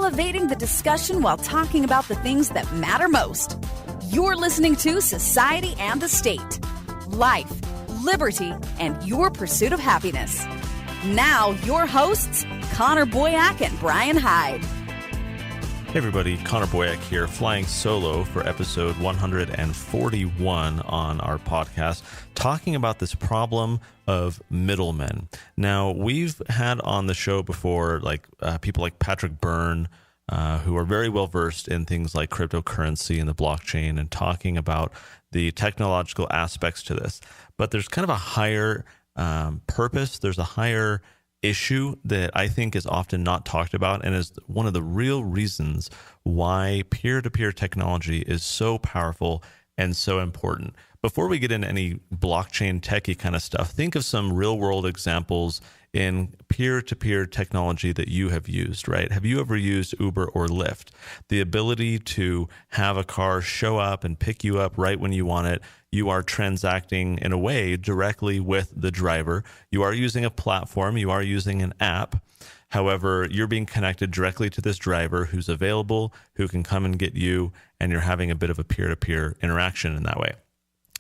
elevating the discussion while talking about the things that matter most. You're listening to Society and the State, Life, Liberty, and Your Pursuit of Happiness. Now, your hosts, Connor Boyack and Brian Hyde. Hey everybody, Connor Boyack here, flying solo for episode 141 on our podcast, talking about this problem of middlemen. Now, we've had on the show before, people like Patrick Byrne, who are very well versed in things like cryptocurrency and the blockchain, and talking about the technological aspects to this. But there's kind of a higher purpose. There's a higher issue that I think is often not talked about, and is one of the real reasons why peer-to-peer technology is so powerful and so important. Before we get into any blockchain techie kind of stuff, think of some real-world examples in peer-to-peer technology that you have used, right? Have you ever used Uber or Lyft? The ability to have a car show up and pick you up right when you want it. You are transacting in a way directly with the driver. You are using a platform. You are using an app. However, you're being connected directly to this driver who's available, who can come and get you, and you're having a bit of a peer-to-peer interaction in that way.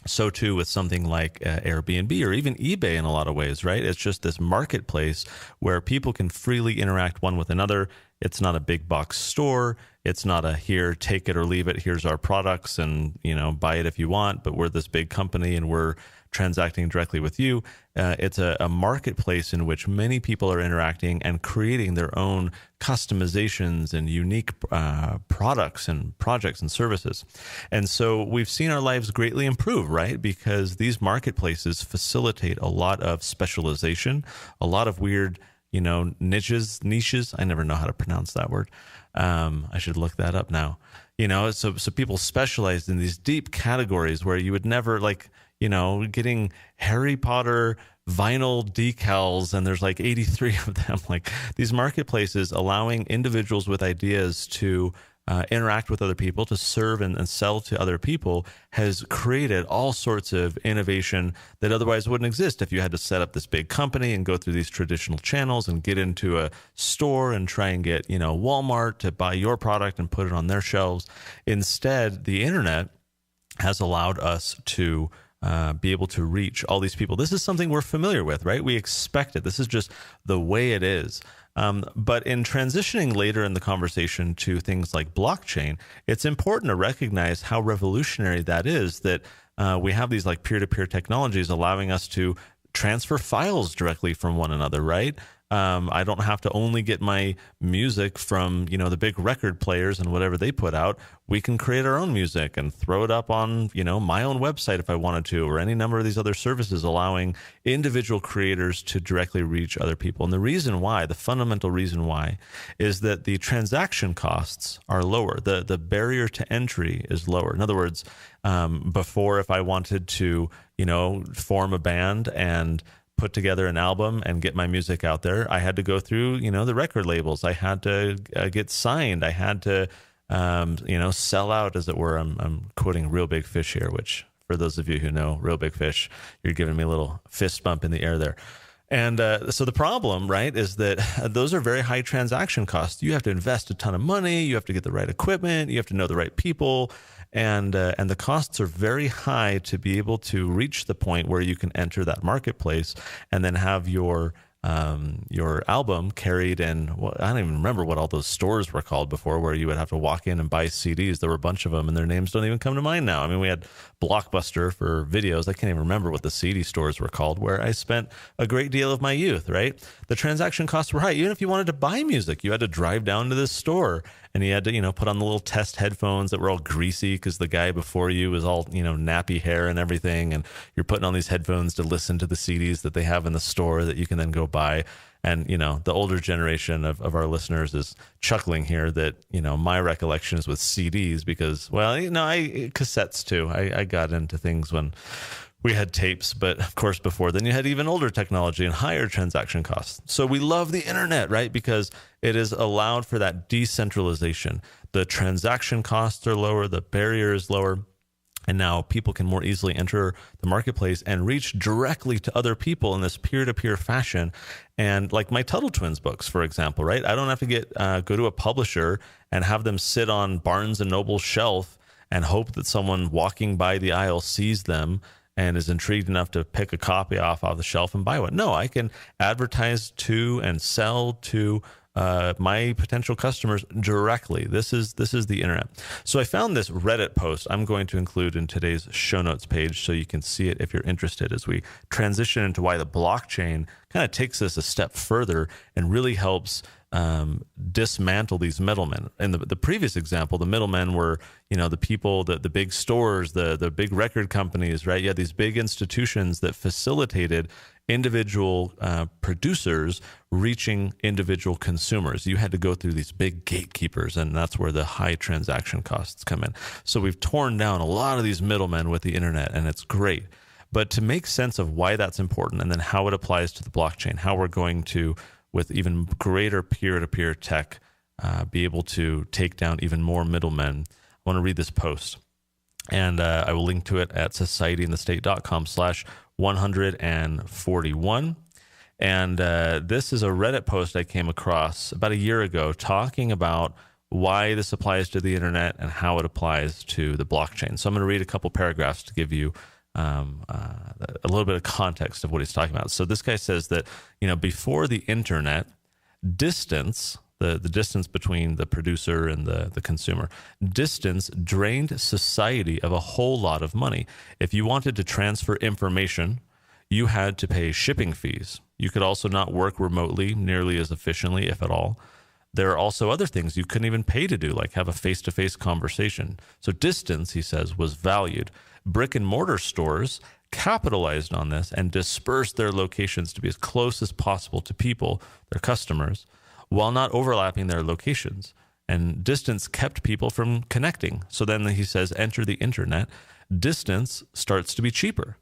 So too with something like Airbnb or even eBay in a lot of ways, right? It's just this marketplace where people can freely interact one with another. It's not a big box store. It's not a here, take it or leave it. Here's our products and, buy it if you want, but we're this big company and we're transacting directly with you. It's a marketplace in which many people are interacting and creating their own customizations and unique products and projects and services. And so we've seen our lives greatly improve, right? Because these marketplaces facilitate a lot of specialization, a lot of weird, niches. I never know how to pronounce that word. I should look that up now. So people specialize in these deep categories where you would never getting Harry Potter vinyl decals, and there's 83 of them. These marketplaces allowing individuals with ideas to interact with other people, to serve and sell to other people, has created all sorts of innovation that otherwise wouldn't exist if you had to set up this big company and go through these traditional channels and get into a store and try and get, Walmart to buy your product and put it on their shelves. Instead, the internet has allowed us to be able to reach all these people. This is something we're familiar with, right? We expect it. This is just the way it is. But in transitioning later in the conversation to things like blockchain, it's important to recognize how revolutionary that is, that we have these peer-to-peer technologies allowing us to transfer files directly from one another, right? I don't have to only get my music from, the big record players and whatever they put out. We can create our own music and throw it up on, my own website if I wanted to, or any number of these other services allowing individual creators to directly reach other people. And the reason why, the fundamental reason why, is that the transaction costs are lower. The barrier to entry is lower. In other words, before, if I wanted to, form a band and put together an album and get my music out there, I had to go through, the record labels. I had to get signed. I had to, sell out, as it were. I'm quoting Real Big Fish here, which for those of you who know Real Big Fish, you're giving me a little fist bump in the air there. And so the problem, right, is that those are very high transaction costs. You have to invest a ton of money. You have to get the right equipment. You have to know the right people. And the costs are very high to be able to reach the point where you can enter that marketplace and then have your album carried in. Well, I don't even remember what all those stores were called before, where you would have to walk in and buy CDs. There were a bunch of them, and their names don't even come to mind now. I mean, we had Blockbuster for videos. I can't even remember what the CD stores were called, where I spent a great deal of my youth, right? The transaction costs were high. Even if you wanted to buy music, you had to drive down to this store, and you had to, put on the little test headphones that were all greasy because the guy before you was all, nappy hair and everything. And you're putting on these headphones to listen to the CDs that they have in the store that you can then go buy. And, the older generation of our listeners is chuckling here that, my recollection is with CDs because, cassettes too. I got into things when we had tapes, but of course before then you had even older technology and higher transaction costs. So we love the internet, right? Because it is allowed for that decentralization. The transaction costs are lower, the barrier is lower. And now people can more easily enter the marketplace and reach directly to other people in this peer-to-peer fashion. And like my Tuttle Twins books, for example, right? I don't have to go to a publisher and have them sit on Barnes & Noble's shelf and hope that someone walking by the aisle sees them and is intrigued enough to pick a copy off the shelf and buy one. No, I can advertise to and sell to my potential customers directly. This is the internet. So I found this Reddit post I'm going to include in today's show notes page so you can see it if you're interested, as we transition into why the blockchain kind of takes this a step further and really helps dismantle these middlemen. In the previous example, the middlemen were, the people, the big stores, the big record companies, right? You had these big institutions that facilitated individual producers reaching individual consumers. You had to go through these big gatekeepers, and that's where the high transaction costs come in. So we've torn down a lot of these middlemen with the internet, and it's great. But to make sense of why that's important and then how it applies to the blockchain, how we're going to, with even greater peer-to-peer tech, be able to take down even more middlemen, I want to read this post. And I will link to it at societyandthestate.com/141. And this is a Reddit post I came across about a year ago talking about why this applies to the internet and how it applies to the blockchain. So I'm going to read a couple paragraphs to give you a little bit of context of what he's talking about. So this guy says that, before the internet, distance, the distance between the producer and the consumer, distance drained society of a whole lot of money. If you wanted to transfer information, you had to pay shipping fees. You could also not work remotely nearly as efficiently, if at all. There are also other things you couldn't even pay to do, like have a face-to-face conversation. So distance, he says, was valued. Brick and mortar stores capitalized on this and dispersed their locations to be as close as possible to people, their customers, while not overlapping their locations. And distance kept people from connecting. So then he says, enter the internet. Distance starts to be cheaper.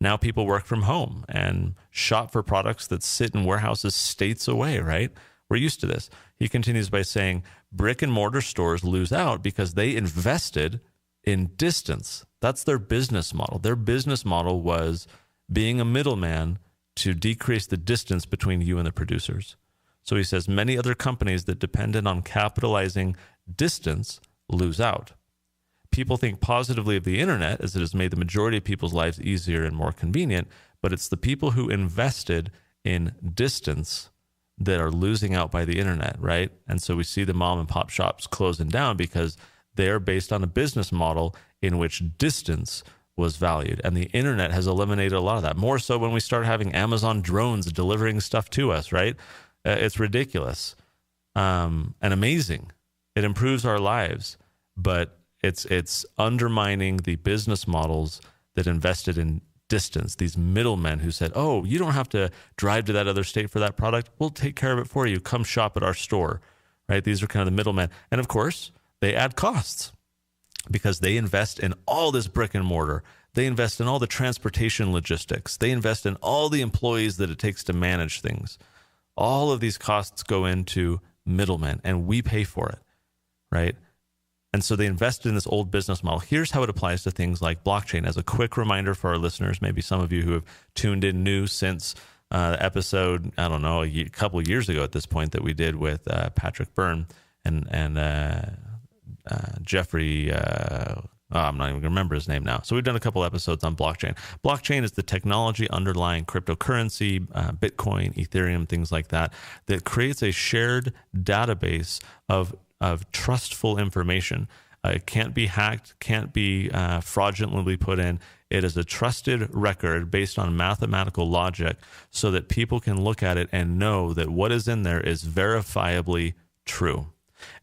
Now people work from home and shop for products that sit in warehouses states away, right? We're used to this. He continues by saying, brick and mortar stores lose out because they invested in distance. That's their business model. Their business model was being a middleman to decrease the distance between you and the producers. So he says many other companies that depended on capitalizing distance lose out. People think positively of the internet as it has made the majority of people's lives easier and more convenient, but it's the people who invested in distance that are losing out by the internet, right? And so we see the mom and pop shops closing down because they are based on a business model in which distance was valued. And the internet has eliminated a lot of that. More so when we start having Amazon drones delivering stuff to us, right? It's ridiculous and amazing. It improves our lives, but it's undermining the business models that invested in distance. These middlemen who said, oh, you don't have to drive to that other state for that product. We'll take care of it for you. Come shop at our store, right? These are kind of the middlemen. And of course, they add costs because they invest in all this brick and mortar. They invest in all the transportation logistics. They invest in all the employees that it takes to manage things. All of these costs go into middlemen, and we pay for it, right? And so they invested in this old business model. Here's how it applies to things like blockchain. As a quick reminder for our listeners, maybe some of you who have tuned in new since the episode, I don't know, a couple of years ago at this point that we did with Patrick Byrne and Jeffrey, I'm not even going to remember his name now. So we've done a couple episodes on blockchain. Blockchain is the technology underlying cryptocurrency, Bitcoin, Ethereum, things like that creates a shared database of trustful information. It can't be hacked, can't be fraudulently put in. It is a trusted record based on mathematical logic so that people can look at it and know that what is in there is verifiably true.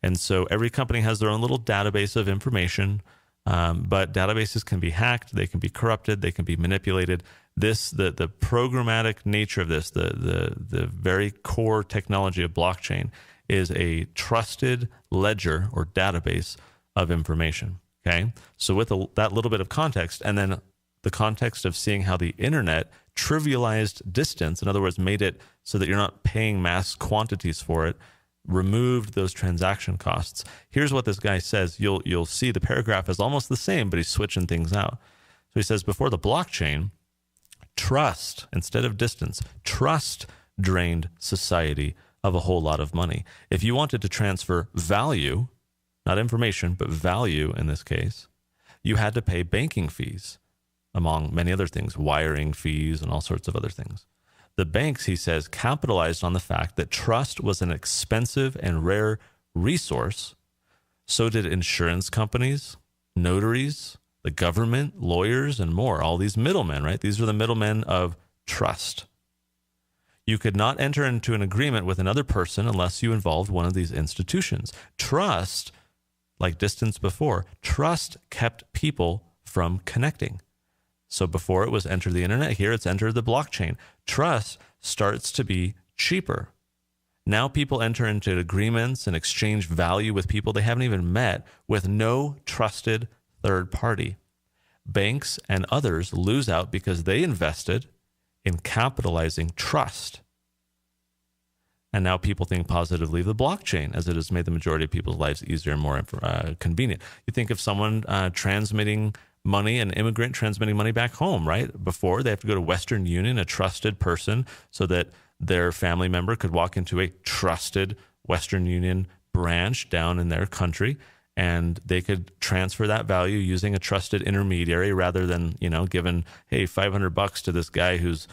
And so every company has their own little database of information, but databases can be hacked, they can be corrupted, they can be manipulated. The programmatic nature of this, the very core technology of blockchain is a trusted ledger or database of information, okay? So with that little bit of context, and then the context of seeing how the internet trivialized distance, in other words, made it so that you're not paying mass quantities for it, removed those transaction costs. Here's what this guy says. You'll see the paragraph is almost the same, but he's switching things out. So he says, before the blockchain, trust, instead of distance, trust drained society of a whole lot of money. If you wanted to transfer value, not information, but value in this case, you had to pay banking fees, among many other things, wiring fees and all sorts of other things. The banks, he says, capitalized on the fact that trust was an expensive and rare resource. So did insurance companies, notaries, the government, lawyers, and more. All these middlemen, right? These are the middlemen of trust. You could not enter into an agreement with another person unless you involved one of these institutions. Trust, like distance before, trust kept people from connecting. So before it was enter the internet, here it's enter the blockchain. Trust starts to be cheaper. Now people enter into agreements and exchange value with people they haven't even met with no trusted third party. Banks and others lose out because they invested in capitalizing trust. And now people think positively of the blockchain, as it has made the majority of people's lives easier and more convenient. You think of someone transmitting money, an immigrant transmitting money back home, right? Before, they have to go to Western Union, a trusted person, so that their family member could walk into a trusted Western Union branch down in their country, and they could transfer that value using a trusted intermediary rather than, giving, hey, $500 to this guy who's,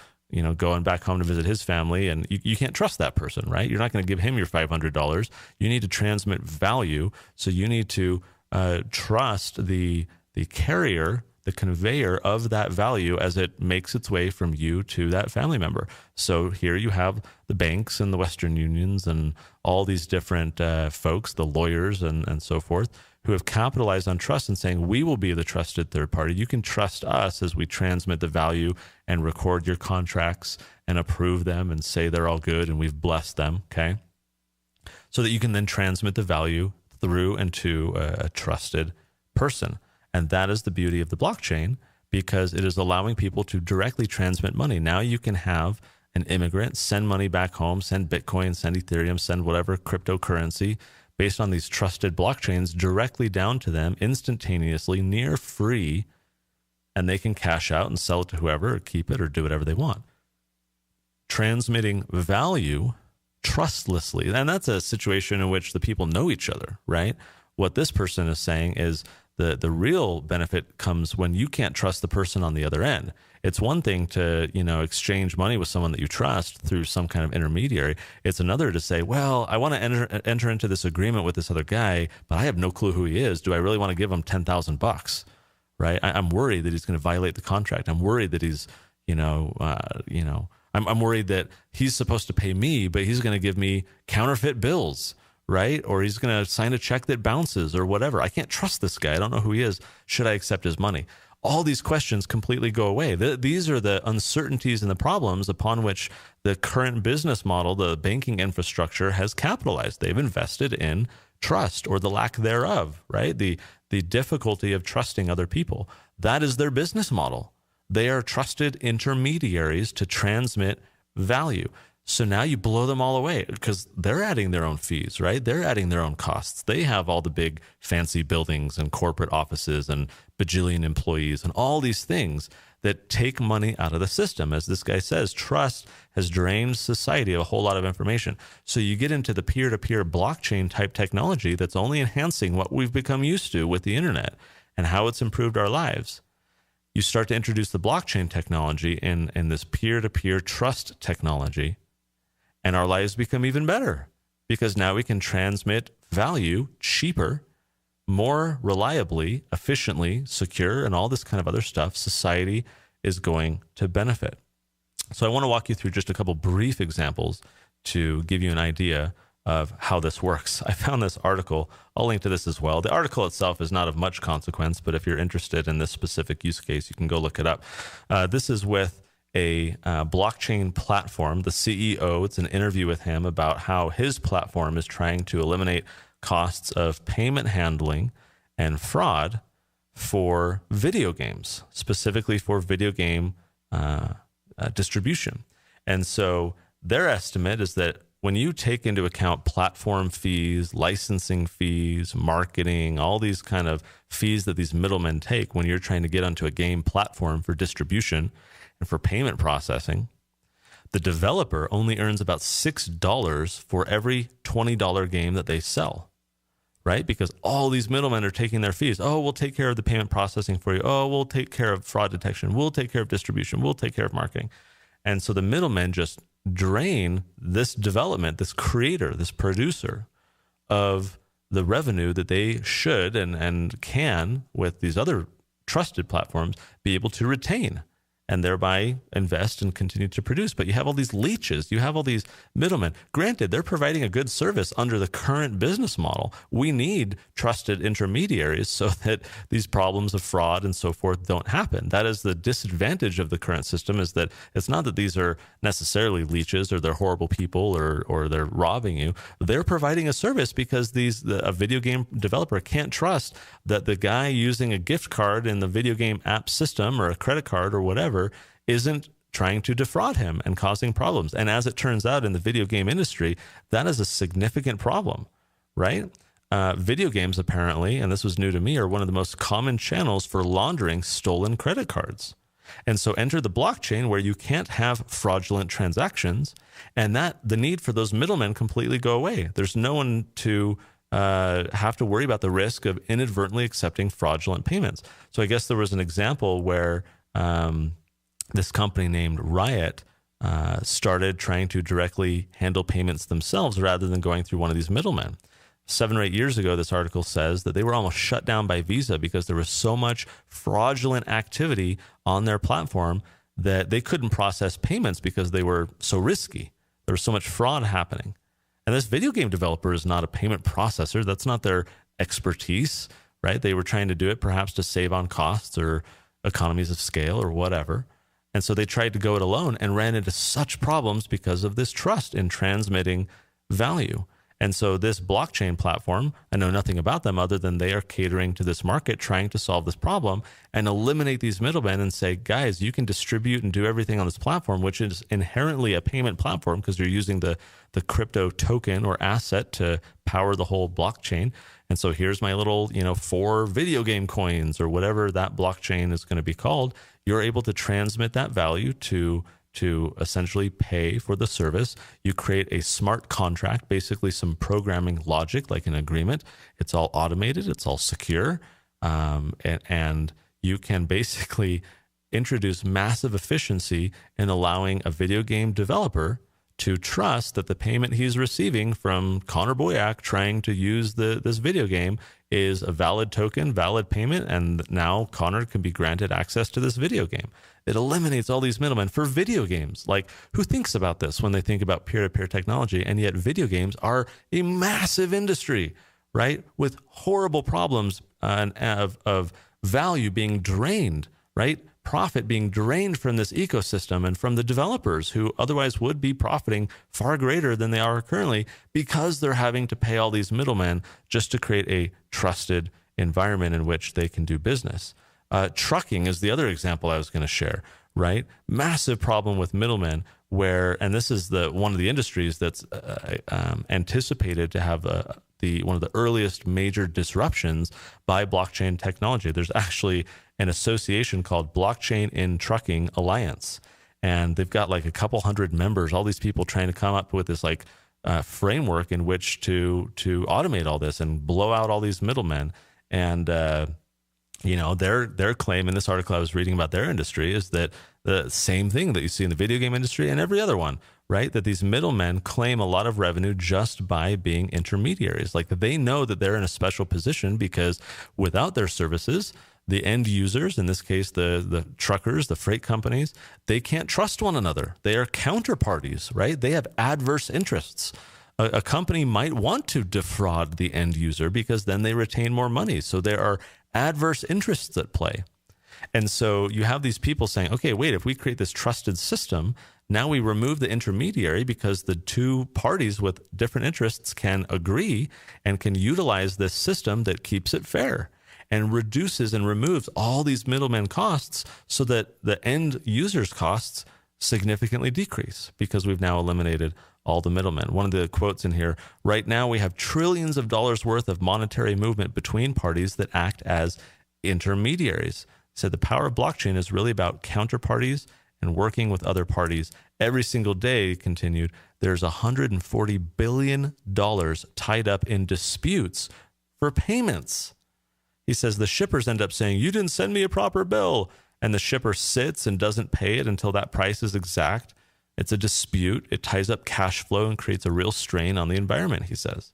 going back home to visit his family, and you can't trust that person, right? You're not going to give him your $500. You need to transmit value, so you need to trust the carrier, the conveyor of that value as it makes its way from you to that family member. So here you have the banks and the Western Unions and all these different folks, the lawyers and so forth, who have capitalized on trust and saying, we will be the trusted third party. You can trust us as we transmit the value and record your contracts and approve them and say they're all good and we've blessed them, okay? So that you can then transmit the value through and to a trusted person. And that is the beauty of the blockchain, because it is allowing people to directly transmit money. Now you can have an immigrant send money back home, send Bitcoin, send Ethereum, send whatever cryptocurrency based on these trusted blockchains directly down to them instantaneously, near free, and they can cash out and sell it to whoever or keep it or do whatever they want. Transmitting value trustlessly. And that's a situation in which the people know each other, right? What this person is saying is the real benefit comes when you can't trust the person on the other end. It's one thing to, exchange money with someone that you trust through some kind of intermediary. It's another to say, well, I want to enter into this agreement with this other guy, but I have no clue who he is. Do I really want to give him $10,000? Right? I'm worried that he's going to violate the contract. I'm worried that he's, I'm worried that he's supposed to pay me, but he's going to give me counterfeit bills, right? Or he's going to sign a check that bounces or whatever. I can't trust this guy. I don't know who he is. Should I accept his money? All these questions completely go away. These are the uncertainties and the problems upon which the current business model, the banking infrastructure, has capitalized. They've invested in trust or the lack thereof, right? The difficulty of trusting other people. That is their business model. They are trusted intermediaries to transmit value. So now you blow them all away because they're adding their own fees, right? They're adding their own costs. They have all the big fancy buildings and corporate offices and bajillion employees and all these things that take money out of the system. As this guy says, trust has drained society of a whole lot of information. So you get into the peer-to-peer blockchain type technology that's only enhancing what we've become used to with the internet and how it's improved our lives. You start to introduce the blockchain technology in this peer-to-peer trust technology, and our lives become even better because now we can transmit value cheaper, more reliably, efficiently, secure, and all this kind of other stuff. Society is going to benefit. So I want to walk you through just a couple brief examples to give you an idea of how this works. I found this article. I'll link to this as well. The article itself is not of much consequence, but if you're interested in this specific use case, you can go look it up. This is with a blockchain platform, the CEO. It's an interview with him about how his platform is trying to eliminate costs of payment handling and fraud for video games, specifically for video game distribution. And so their estimate is that when you take into account platform fees, licensing fees, marketing, all these kind of fees that these middlemen take when you're trying to get onto a game platform for distribution and for payment processing, the developer only earns about $6 for every $20 game that they sell, right? Because all these middlemen are taking their fees. Oh, we'll take care of the payment processing for you. Oh, we'll take care of fraud detection. We'll take care of distribution. We'll take care of marketing. And so the middlemen just drain this development, this creator, this producer of the revenue that they should and can, with these other trusted platforms, be able to retain and thereby invest and continue to produce. But you have all these leeches, you have all these middlemen. Granted, they're providing a good service under the current business model. We need trusted intermediaries so that these problems of fraud and so forth don't happen. That is the disadvantage of the current system, is that it's not that these are necessarily leeches or they're horrible people or they're robbing you. They're providing a service because a video game developer can't trust that the guy using a gift card in the video game app system or a credit card or whatever isn't trying to defraud him and causing problems. And as it turns out in the video game industry, that is a significant problem, right? Video games apparently, and this was new to me, are one of the most common channels for laundering stolen credit cards. And so enter the blockchain where you can't have fraudulent transactions, and that the need for those middlemen completely go away. There's no one to have to worry about the risk of inadvertently accepting fraudulent payments. So I guess there was an example where this company named Riot started trying to directly handle payments themselves rather than going through one of these middlemen. 7 or 8 years ago, this article says that they were almost shut down by Visa because there was so much fraudulent activity on their platform that they couldn't process payments because they were so risky. There was so much fraud happening. And this video game developer is not a payment processor. That's not their expertise, right? They were trying to do it perhaps to save on costs or economies of scale or whatever. And so they tried to go it alone and ran into such problems because of this trust in transmitting value. And so this blockchain platform, I know nothing about them other than they are catering to this market, trying to solve this problem and eliminate these middlemen and say, guys, you can distribute and do everything on this platform, which is inherently a payment platform because you're using the crypto token or asset to power the whole blockchain. And so here's my little, 4 video game coins or whatever that blockchain is going to be called. You're able to transmit that value to essentially pay for the service. You create a smart contract, basically some programming logic like an agreement. It's all automated. It's all secure. And you can basically introduce massive efficiency in allowing a video game developer to trust that the payment he's receiving from Connor Boyack trying to use this video game is a valid token, valid payment, and now Connor can be granted access to this video game. It eliminates all these middlemen for video games. Like, who thinks about this when they think about peer-to-peer technology? And yet video games are a massive industry, right? With horrible problems of value being drained, right? Profit being drained from this ecosystem and from the developers who otherwise would be profiting far greater than they are currently because they're having to pay all these middlemen just to create a trusted environment in which they can do business. Trucking is the other example I was going to share, right? Massive problem with middlemen and this is one of the industries that's anticipated to have one of the earliest major disruptions by blockchain technology. There's actually an association called Blockchain in Trucking Alliance, and they've got like a couple hundred members, all these people trying to come up with this framework in which to automate all this and blow out all these middlemen. And their claim in this article I was reading about their industry is that the same thing that you see in the video game industry and every other one, right? That these middlemen claim a lot of revenue just by being intermediaries. Like, they know that they're in a special position because without their services, the end users, in this case, the truckers, the freight companies, they can't trust one another. They are counterparties, right? They have adverse interests. A company might want to defraud the end user because then they retain more money. So there are adverse interests at play. And so you have these people saying, okay, wait, if we create this trusted system, now we remove the intermediary because the two parties with different interests can agree and can utilize this system that keeps it fair and reduces and removes all these middlemen costs so that the end user's costs significantly decrease because we've now eliminated all the middlemen. One of the quotes in here, right now we have trillions of dollars worth of monetary movement between parties that act as intermediaries. He said the power of blockchain is really about counterparties and working with other parties. Every single day, continued, there's $140 billion tied up in disputes for payments. He says the shippers end up saying, you didn't send me a proper bill. And the shipper sits and doesn't pay it until that price is exact. It's a dispute. It ties up cash flow and creates a real strain on the environment, he says.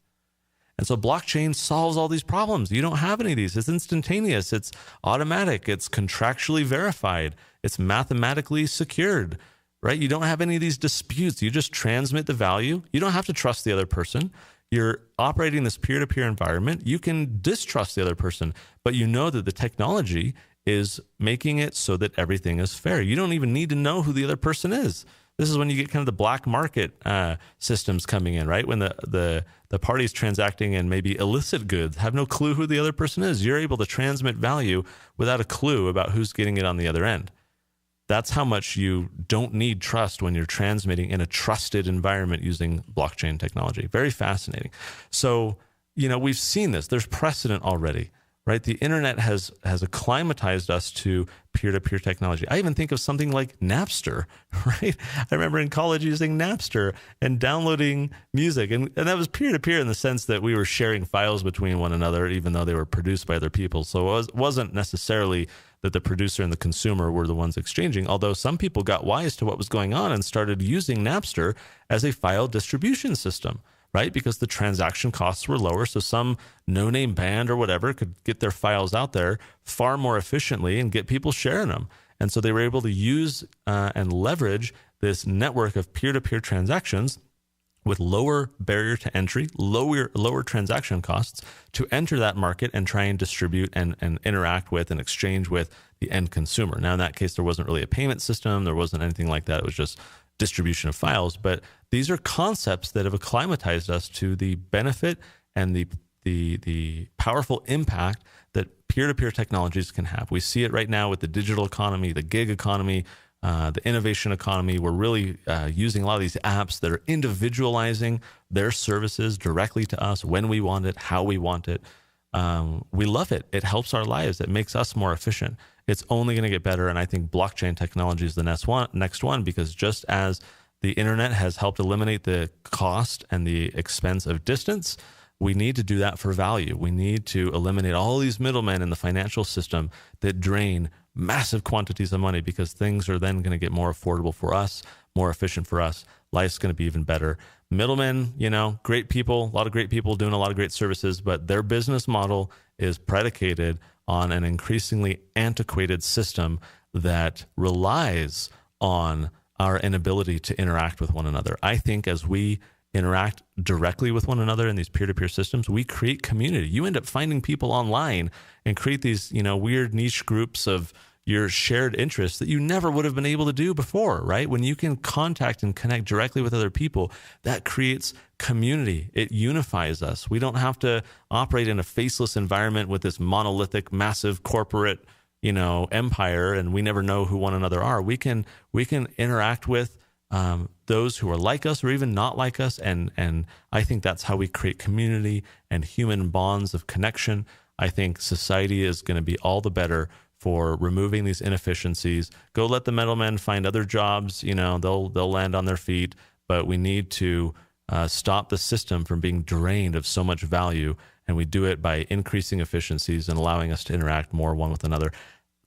And so blockchain solves all these problems. You don't have any of these. It's instantaneous. It's automatic. It's contractually verified. It's mathematically secured, right? You don't have any of these disputes. You just transmit the value. You don't have to trust the other person. You're operating this peer-to-peer environment. You can distrust the other person, but you know that the technology is making it so that everything is fair. You don't even need to know who the other person is. This is when you get kind of the black market systems coming in, right? When the parties transacting in maybe illicit goods have no clue who the other person is. You're able to transmit value without a clue about who's getting it on the other end. That's how much you don't need trust when you're transmitting in a trusted environment using blockchain technology. Very fascinating. So, we've seen this. There's precedent already, right? The internet has acclimatized us to peer-to-peer technology. I even think of something like Napster, right? I remember in college using Napster and downloading music. And that was peer-to-peer in the sense that we were sharing files between one another, even though they were produced by other people. So it wasn't necessarily that the producer and the consumer were the ones exchanging, although some people got wise to what was going on and started using Napster as a file distribution system, right? Because the transaction costs were lower. So some no-name band or whatever could get their files out there far more efficiently and get people sharing them. And so they were able to use and leverage this network of peer-to-peer transactions with lower barrier to entry, lower transaction costs to enter that market and try and distribute and interact with and exchange with the end consumer. Now, in that case, there wasn't really a payment system. There wasn't anything like that. It was just distribution of files. But these are concepts that have acclimatized us to the benefit and the powerful impact that peer-to-peer technologies can have. We see it right now with the digital economy, the gig economy, the innovation economy. We're really using a lot of these apps that are individualizing their services directly to us when we want it, how we want it. We love it. It helps our lives. It makes us more efficient. It's only going to get better. And I think blockchain technology is the next one, because just as the internet has helped eliminate the cost and the expense of distance, we need to do that for value. We need to eliminate all these middlemen in the financial system that drain massive quantities of money, because things are then going to get more affordable for us, more efficient for us. Life's going to be even better. Middlemen, great people, a lot of great people doing a lot of great services, but their business model is predicated on an increasingly antiquated system that relies on our inability to interact with one another. I think as we interact directly with one another in these peer-to-peer systems, we create community. You end up finding people online and create these, weird niche groups of your shared interests that you never would have been able to do before, right? When you can contact and connect directly with other people, that creates community. It unifies us. We don't have to operate in a faceless environment with this monolithic, massive corporate, empire, and we never know who one another are. We can interact with those who are like us or even not like us. And I think that's how we create community and human bonds of connection. I think society is going to be all the better for removing these inefficiencies. Go let the middlemen find other jobs. They'll land on their feet, but we need to stop the system from being drained of so much value. And we do it by increasing efficiencies and allowing us to interact more one with another.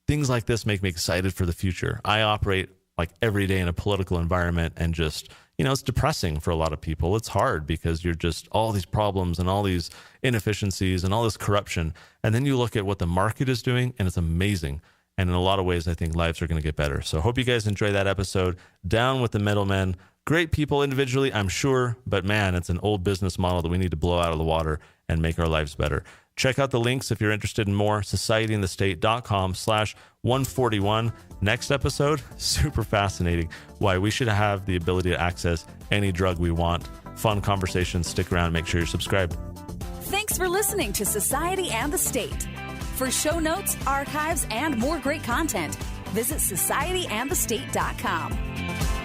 Things like this make me excited for the future. I operate like every day in a political environment, and just, it's depressing for a lot of people. It's hard because you're just all these problems and all these inefficiencies and all this corruption. And then you look at what the market is doing, and it's amazing. And in a lot of ways, I think lives are going to get better. So I hope you guys enjoy that episode. Down with the middlemen. Great people individually, I'm sure, but man, it's an old business model that we need to blow out of the water and make our lives better. Check out the links if you're interested in more, societyandthestate.com/141. Next episode, super fascinating. Why we should have the ability to access any drug we want. Fun conversations. Stick around. Make sure you're subscribed. Thanks for listening to Society and the State. For show notes, archives, and more great content, visit societyandthestate.com.